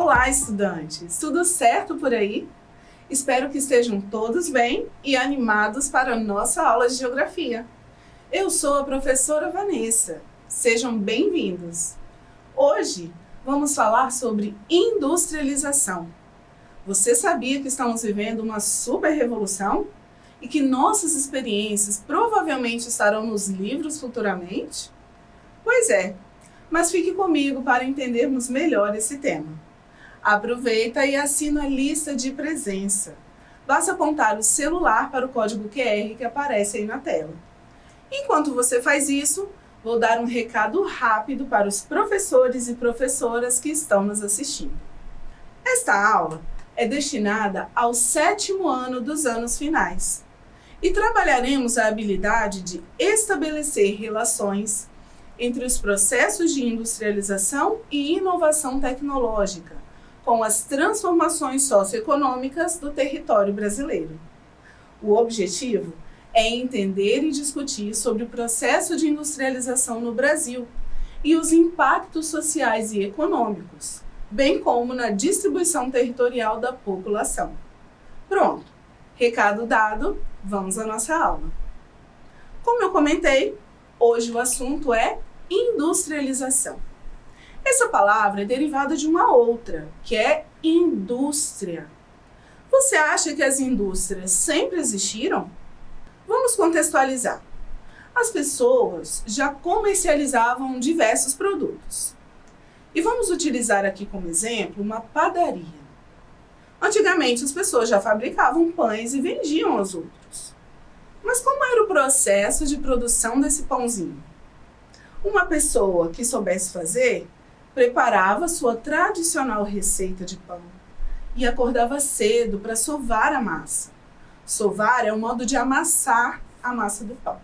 Olá, estudantes! Tudo certo por aí? Espero que estejam todos bem e animados para a nossa aula de Geografia. Eu sou a professora Vanessa. Sejam bem-vindos! Hoje vamos falar sobre industrialização. Você sabia que estamos vivendo uma super revolução? E que nossas experiências provavelmente estarão nos livros futuramente? Pois é, mas fique comigo para entendermos melhor esse tema. Aproveita e assina a lista de presença. Basta apontar o celular para o código QR que aparece aí na tela. Enquanto você faz isso, vou dar um recado rápido para os professores e professoras que estão nos assistindo. Esta aula é destinada ao 7º ano dos anos finais e trabalharemos a habilidade de estabelecer relações entre os processos de industrialização e inovação tecnológica, com as transformações socioeconômicas do território brasileiro. O objetivo é entender e discutir sobre o processo de industrialização no Brasil e os impactos sociais e econômicos, bem como na distribuição territorial da população. Pronto, recado dado, vamos à nossa aula. Como eu comentei, hoje o assunto é industrialização. Essa palavra é derivada de uma outra, que é indústria. Você acha que as indústrias sempre existiram? Vamos contextualizar. As pessoas já comercializavam diversos produtos. E vamos utilizar aqui como exemplo uma padaria. Antigamente as pessoas já fabricavam pães e vendiam aos outros. Mas como era o processo de produção desse pãozinho? Uma pessoa que soubesse fazer preparava sua tradicional receita de pão e acordava cedo para sovar a massa. Sovar é o modo de amassar a massa do pão.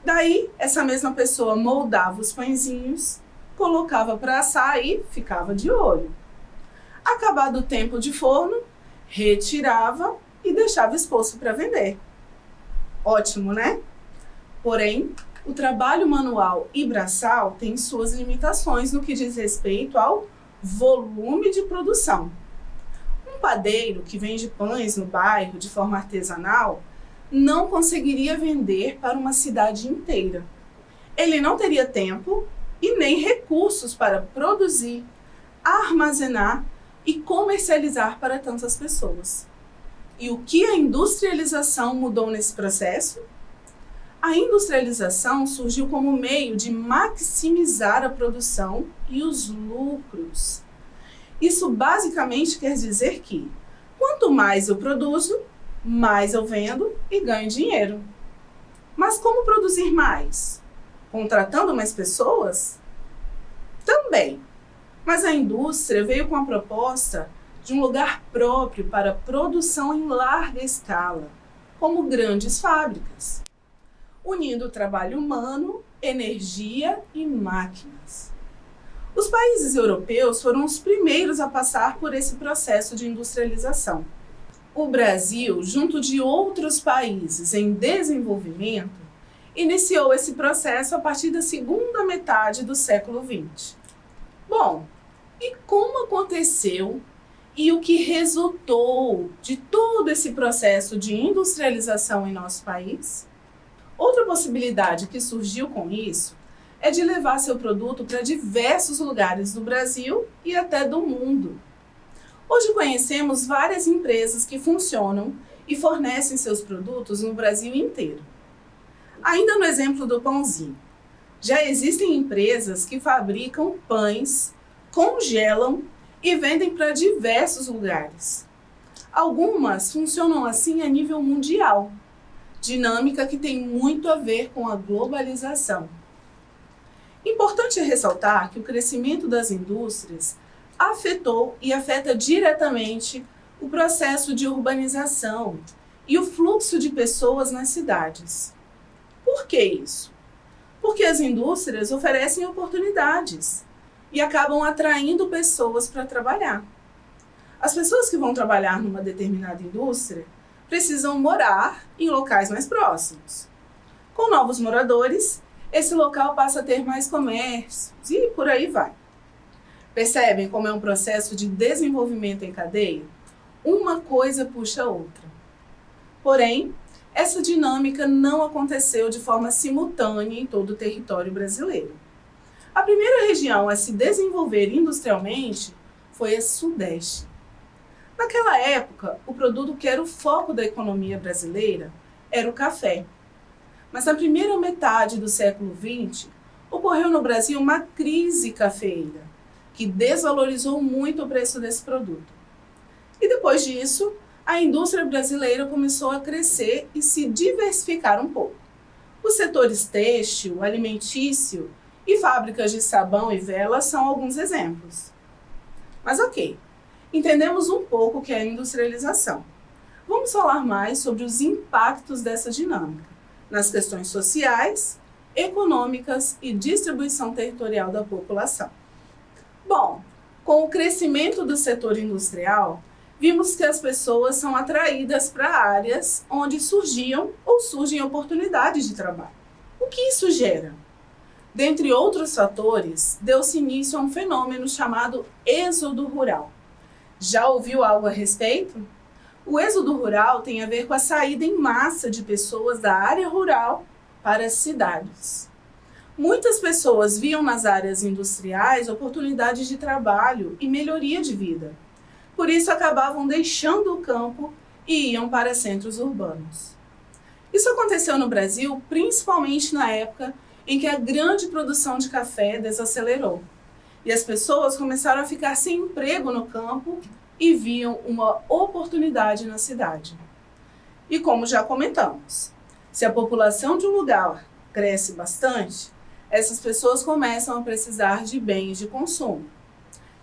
Daí, essa mesma pessoa moldava os pãezinhos, colocava para assar e ficava de olho. Acabado o tempo de forno, retirava e deixava exposto para vender. Ótimo, né? Porém, o trabalho manual e braçal tem suas limitações no que diz respeito ao volume de produção. Um padeiro que vende pães no bairro de forma artesanal não conseguiria vender para uma cidade inteira. Ele não teria tempo e nem recursos para produzir, armazenar e comercializar para tantas pessoas. E o que a industrialização mudou nesse processo? A industrialização surgiu como meio de maximizar a produção e os lucros. Isso basicamente quer dizer que, quanto mais eu produzo, mais eu vendo e ganho dinheiro. Mas como produzir mais? Contratando mais pessoas? Também. Mas a indústria veio com a proposta de um lugar próprio para produção em larga escala, como grandes fábricas, unindo o trabalho humano, energia e máquinas. Os países europeus foram os primeiros a passar por esse processo de industrialização. O Brasil, junto de outros países em desenvolvimento, iniciou esse processo a partir da segunda metade do século XX. Bom, e como aconteceu e o que resultou de todo esse processo de industrialização em nosso país? Outra possibilidade que surgiu com isso é de levar seu produto para diversos lugares do Brasil e até do mundo. Hoje conhecemos várias empresas que funcionam e fornecem seus produtos no Brasil inteiro. Ainda no exemplo do pãozinho, já existem empresas que fabricam pães, congelam e vendem para diversos lugares. Algumas funcionam assim a nível mundial, dinâmica que tem muito a ver com a globalização. Importante ressaltar que o crescimento das indústrias afetou e afeta diretamente o processo de urbanização e o fluxo de pessoas nas cidades. Por que isso? Porque as indústrias oferecem oportunidades e acabam atraindo pessoas para trabalhar. As pessoas que vão trabalhar numa determinada indústria precisam morar em locais mais próximos. Com novos moradores, esse local passa a ter mais comércios e por aí vai. Percebem como é um processo de desenvolvimento em cadeia? Uma coisa puxa a outra. Porém, essa dinâmica não aconteceu de forma simultânea em todo o território brasileiro. A primeira região a se desenvolver industrialmente foi a Sudeste. Naquela época, o produto que era o foco da economia brasileira era o café. Mas na primeira metade do século XX, ocorreu no Brasil uma crise cafeeira, que desvalorizou muito o preço desse produto. E depois disso, a indústria brasileira começou a crescer e se diversificar um pouco. Os setores têxtil, alimentício e fábricas de sabão e vela são alguns exemplos. Mas ok, entendemos um pouco o que é a industrialização. Vamos falar mais sobre os impactos dessa dinâmica nas questões sociais, econômicas e distribuição territorial da população. Bom, com o crescimento do setor industrial, vimos que as pessoas são atraídas para áreas onde surgiam ou surgem oportunidades de trabalho. O que isso gera? Dentre outros fatores, deu-se início a um fenômeno chamado êxodo rural. Já ouviu algo a respeito? O êxodo rural tem a ver com a saída em massa de pessoas da área rural para as cidades. Muitas pessoas viam nas áreas industriais oportunidades de trabalho e melhoria de vida. Por isso acabavam deixando o campo e iam para centros urbanos. Isso aconteceu no Brasil principalmente na época em que a grande produção de café desacelerou. E as pessoas começaram a ficar sem emprego no campo e viam uma oportunidade na cidade. E como já comentamos, se a população de um lugar cresce bastante, essas pessoas começam a precisar de bens de consumo.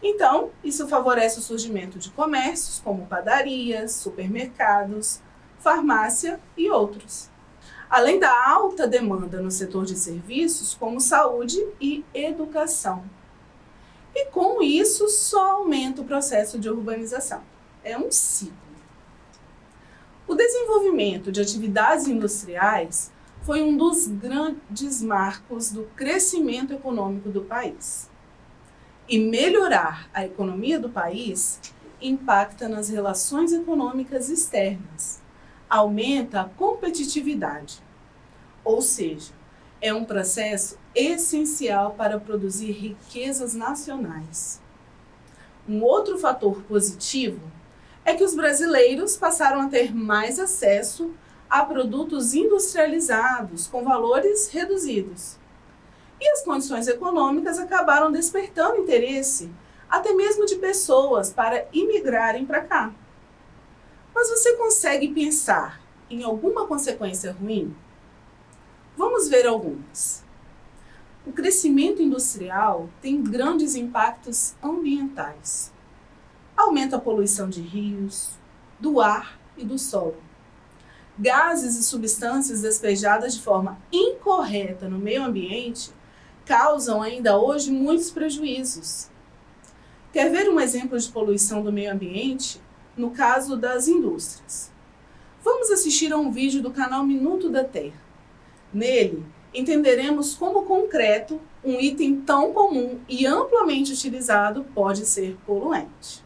Então, isso favorece o surgimento de comércios como padarias, supermercados, farmácia e outros. Além da alta demanda no setor de serviços como saúde e educação. E com isso, só aumenta o processo de urbanização. É um ciclo. O desenvolvimento de atividades industriais foi um dos grandes marcos do crescimento econômico do país. E melhorar a economia do país impacta nas relações econômicas externas, aumenta a competitividade. Ou seja, é um processo essencial para produzir riquezas nacionais. Um outro fator positivo é que os brasileiros passaram a ter mais acesso a produtos industrializados com valores reduzidos. E as condições econômicas acabaram despertando interesse até mesmo de pessoas para imigrarem para cá. Mas você consegue pensar em alguma consequência ruim? Vamos ver algumas. O crescimento industrial tem grandes impactos ambientais. Aumenta a poluição de rios, do ar e do solo. Gases e substâncias despejadas de forma incorreta no meio ambiente causam ainda hoje muitos prejuízos. Quer ver um exemplo de poluição do meio ambiente? No caso das indústrias. Vamos assistir a um vídeo do canal Minuto da Terra. Nele, entenderemos como o concreto, um item tão comum e amplamente utilizado, pode ser poluente.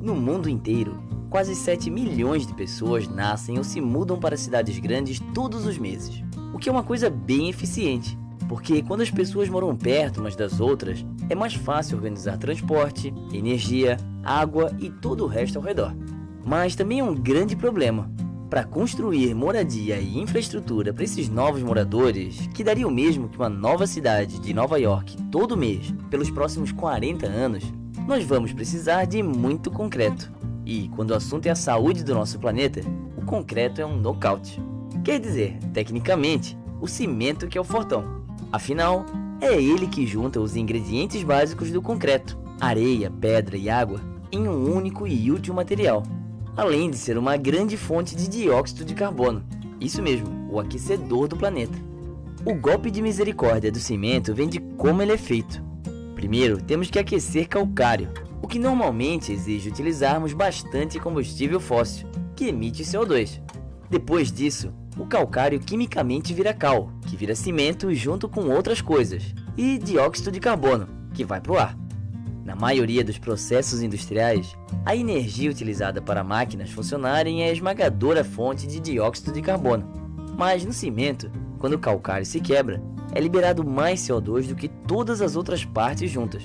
No mundo inteiro, quase 7 milhões de pessoas nascem ou se mudam para cidades grandes todos os meses, o que é uma coisa bem eficiente, porque quando as pessoas moram perto umas das outras, é mais fácil organizar transporte, energia, água e todo o resto ao redor. Mas também é um grande problema. Para construir moradia e infraestrutura para esses novos moradores, que daria o mesmo que uma nova cidade de Nova York todo mês pelos próximos 40 anos, nós vamos precisar de muito concreto. E quando o assunto é a saúde do nosso planeta, o concreto é um nocaute. Quer dizer, tecnicamente, o cimento que é o fortão. Afinal, é ele que junta os ingredientes básicos do concreto, areia, pedra e água, em um único e útil material. Além de ser uma grande fonte de dióxido de carbono. Isso mesmo, o aquecedor do planeta. O golpe de misericórdia do cimento vem de como ele é feito. Primeiro, temos que aquecer calcário, o que normalmente exige utilizarmos bastante combustível fóssil, que emite CO2. Depois disso, o calcário quimicamente vira cal, que vira cimento junto com outras coisas, e dióxido de carbono, que vai para o ar. Na maioria dos processos industriais, a energia utilizada para máquinas funcionarem é a esmagadora fonte de dióxido de carbono. Mas no cimento, quando o calcário se quebra, é liberado mais CO2 do que todas as outras partes juntas.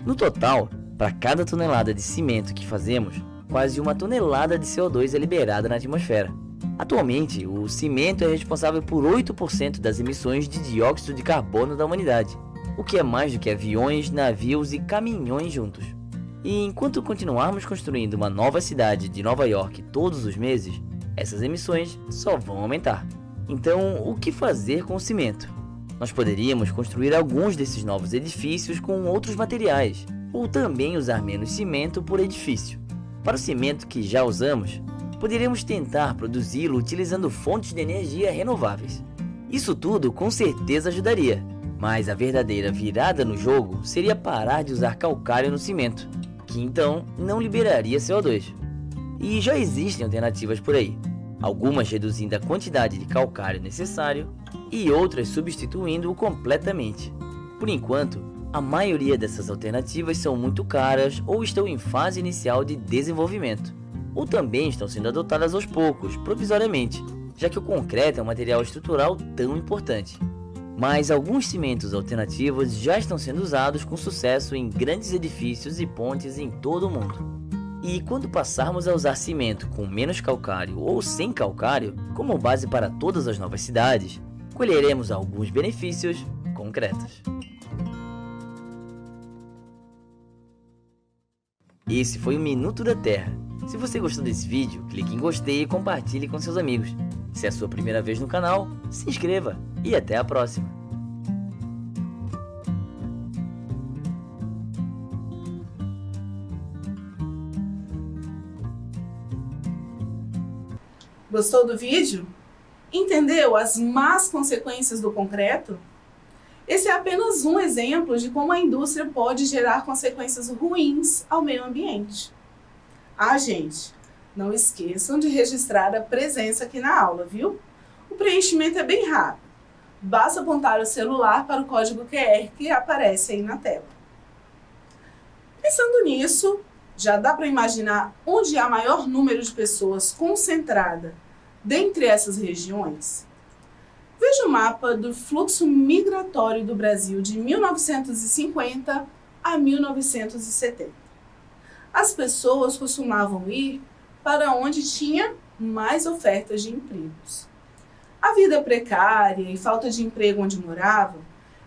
No total, para cada tonelada de cimento que fazemos, quase 1 tonelada de CO2 é liberada na atmosfera. Atualmente, o cimento é responsável por 8% das emissões de dióxido de carbono da humanidade, o que é mais do que aviões, navios e caminhões juntos. E enquanto continuarmos construindo uma nova cidade de Nova York todos os meses, essas emissões só vão aumentar. Então, o que fazer com o cimento? Nós poderíamos construir alguns desses novos edifícios com outros materiais, ou também usar menos cimento por edifício. Para o cimento que já usamos, poderíamos tentar produzi-lo utilizando fontes de energia renováveis. Isso tudo com certeza ajudaria, mas a verdadeira virada no jogo seria parar de usar calcário no cimento, que então não liberaria CO2. E já existem alternativas por aí, algumas reduzindo a quantidade de calcário necessário e outras substituindo-o completamente. Por enquanto, a maioria dessas alternativas são muito caras ou estão em fase inicial de desenvolvimento, ou também estão sendo adotadas aos poucos, provisoriamente, já que o concreto é um material estrutural tão importante. Mas alguns cimentos alternativos já estão sendo usados com sucesso em grandes edifícios e pontes em todo o mundo. E quando passarmos a usar cimento com menos calcário ou sem calcário como base para todas as novas cidades, colheremos alguns benefícios concretos. Esse foi o Minuto da Terra. Se você gostou desse vídeo, clique em gostei e compartilhe com seus amigos. Se é a sua primeira vez no canal, se inscreva e até a próxima! Gostou do vídeo? Entendeu as más consequências do concreto? Esse é apenas um exemplo de como a indústria pode gerar consequências ruins ao meio ambiente. Ah, gente, não esqueçam de registrar a presença aqui na aula, viu? O preenchimento é bem rápido. Basta apontar o celular para o código QR que aparece aí na tela. Pensando nisso, já dá para imaginar onde há maior número de pessoas concentrada dentre essas regiões? Veja o mapa do fluxo migratório do Brasil de 1950 a 1970. As pessoas costumavam ir para onde tinha mais ofertas de empregos. A vida precária e falta de emprego onde moravam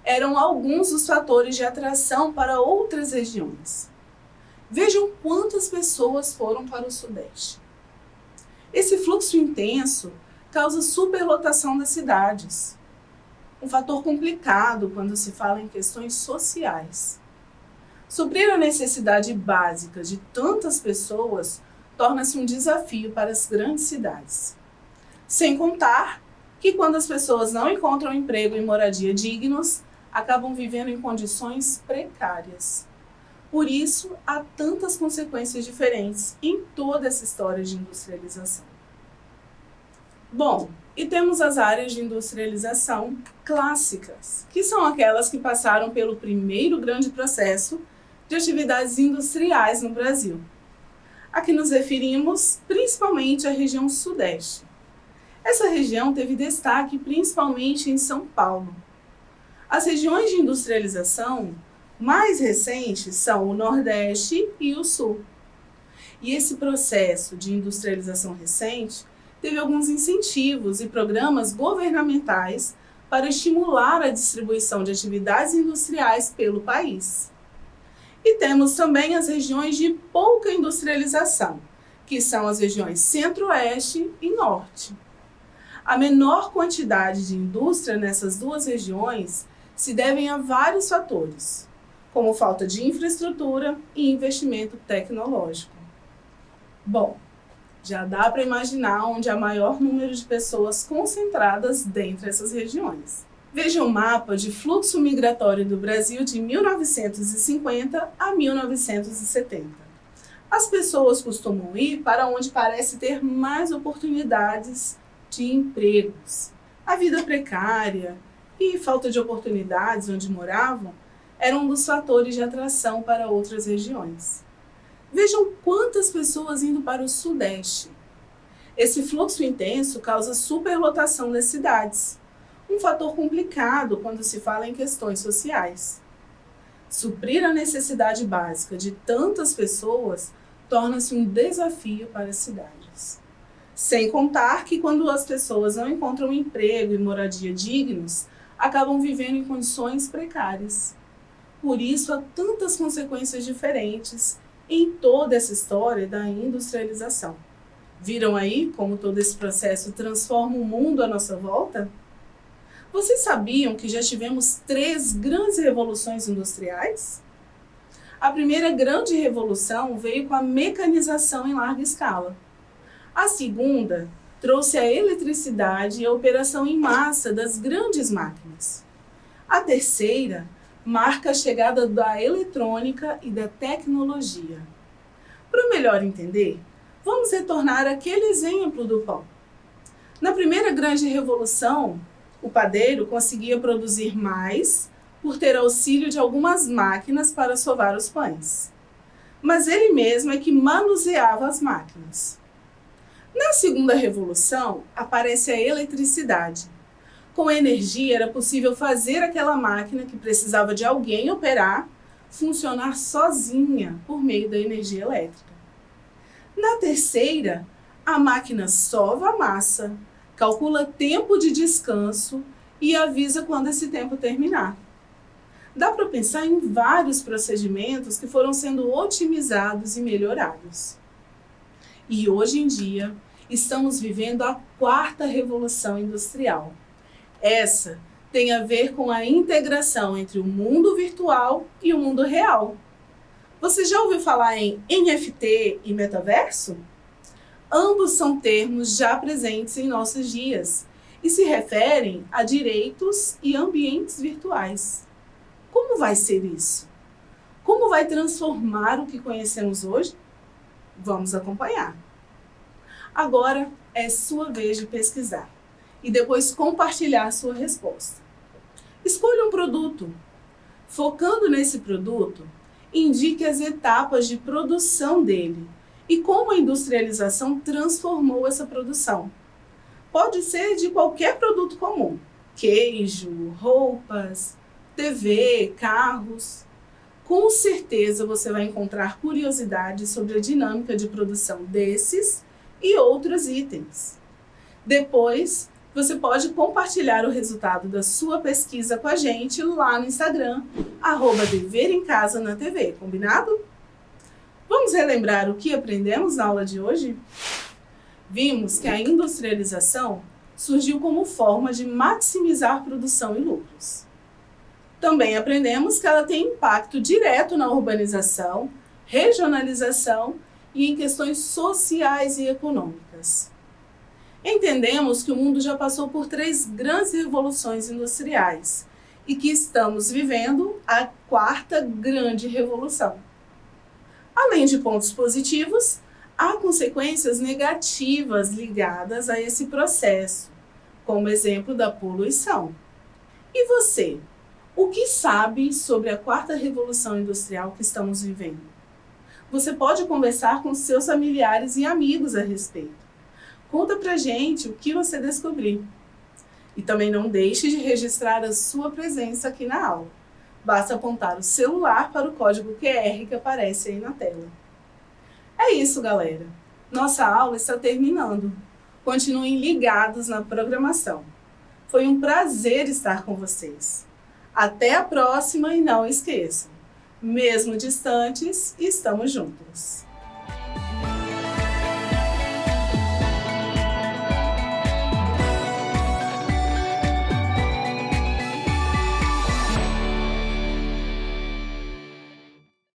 eram alguns dos fatores de atração para outras regiões. Vejam quantas pessoas foram para o Sudeste. Esse fluxo intenso causa superlotação das cidades, um fator complicado quando se fala em questões sociais. Suprir a necessidade básica de tantas pessoas torna-se um desafio para as grandes cidades. Sem contar que quando as pessoas não encontram emprego e moradia dignos, acabam vivendo em condições precárias. Por isso, há tantas consequências diferentes em toda essa história de industrialização. Bom, e temos as áreas de industrialização clássicas, que são aquelas que passaram pelo primeiro grande processo de atividades industriais no Brasil. Aqui nos referimos principalmente à região Sudeste. Essa região teve destaque principalmente em São Paulo. As regiões de industrialização mais recentes são o Nordeste e o Sul. E esse processo de industrialização recente teve alguns incentivos e programas governamentais para estimular a distribuição de atividades industriais pelo país. E temos também as regiões de pouca industrialização, que são as regiões Centro-Oeste e Norte. A menor quantidade de indústria nessas duas regiões se devem a vários fatores, como falta de infraestrutura e investimento tecnológico. Bom, já dá para imaginar onde há maior número de pessoas concentradas dentre essas regiões. Veja o mapa de fluxo migratório do Brasil de 1950 a 1970. As pessoas costumam ir para onde parece ter mais oportunidades de empregos. A vida precária e falta de oportunidades onde moravam eram um dos fatores de atração para outras regiões. Vejam quantas pessoas indo para o Sudeste. Esse fluxo intenso causa superlotação das cidades, um fator complicado quando se fala em questões sociais. Suprir a necessidade básica de tantas pessoas torna-se um desafio para as cidades. Sem contar que quando as pessoas não encontram emprego e moradia dignos, acabam vivendo em condições precárias. Por isso há tantas consequências diferentes em toda essa história da industrialização. Viram aí como todo esse processo transforma o mundo à nossa volta? Vocês sabiam que já tivemos 3 grandes revoluções industriais? A primeira grande revolução veio com a mecanização em larga escala. A segunda trouxe a eletricidade e a operação em massa das grandes máquinas. A terceira marca a chegada da eletrônica e da tecnologia. Para melhor entender, vamos retornar àquele exemplo do pão. Na primeira grande revolução, o padeiro conseguia produzir mais por ter auxílio de algumas máquinas para sovar os pães. Mas ele mesmo é que manuseava as máquinas. Na segunda revolução, aparece a eletricidade. Com a energia era possível fazer aquela máquina que precisava de alguém operar funcionar sozinha por meio da energia elétrica. Na terceira, a máquina sova a massa, calcula tempo de descanso e avisa quando esse tempo terminar. Dá para pensar em vários procedimentos que foram sendo otimizados e melhorados. E hoje em dia, estamos vivendo a 4ª revolução industrial. Essa tem a ver com a integração entre o mundo virtual e o mundo real. Você já ouviu falar em NFT e metaverso? Ambos são termos já presentes em nossos dias e se referem a direitos e ambientes virtuais. Como vai ser isso? Como vai transformar o que conhecemos hoje? Vamos acompanhar. Agora é sua vez de pesquisar e depois compartilhar sua resposta. Escolha um produto. Focando nesse produto, indique as etapas de produção dele e como a industrialização transformou essa produção. Pode ser de qualquer produto comum, queijo, roupas, TV, carros. Com certeza você vai encontrar curiosidades sobre a dinâmica de produção desses e outros itens. Depois, você pode compartilhar o resultado da sua pesquisa com a gente lá no Instagram, @deverencasa-na-tv, combinado? Vamos relembrar o que aprendemos na aula de hoje? Vimos que a industrialização surgiu como forma de maximizar produção e lucros. Também aprendemos que ela tem impacto direto na urbanização, regionalização e em questões sociais e econômicas. Entendemos que o mundo já passou por 3 grandes revoluções industriais e que estamos vivendo a 4ª grande revolução. Além de pontos positivos, há consequências negativas ligadas a esse processo, como exemplo da poluição. E você? O que sabe sobre a 4ª revolução industrial que estamos vivendo? Você pode conversar com seus familiares e amigos a respeito. Conta pra gente o que você descobriu. E também não deixe de registrar a sua presença aqui na aula. Basta apontar o celular para o código QR que aparece aí na tela. É isso, galera. Nossa aula está terminando. Continuem ligados na programação. Foi um prazer estar com vocês. Até a próxima e não esqueçam, mesmo distantes, estamos juntos.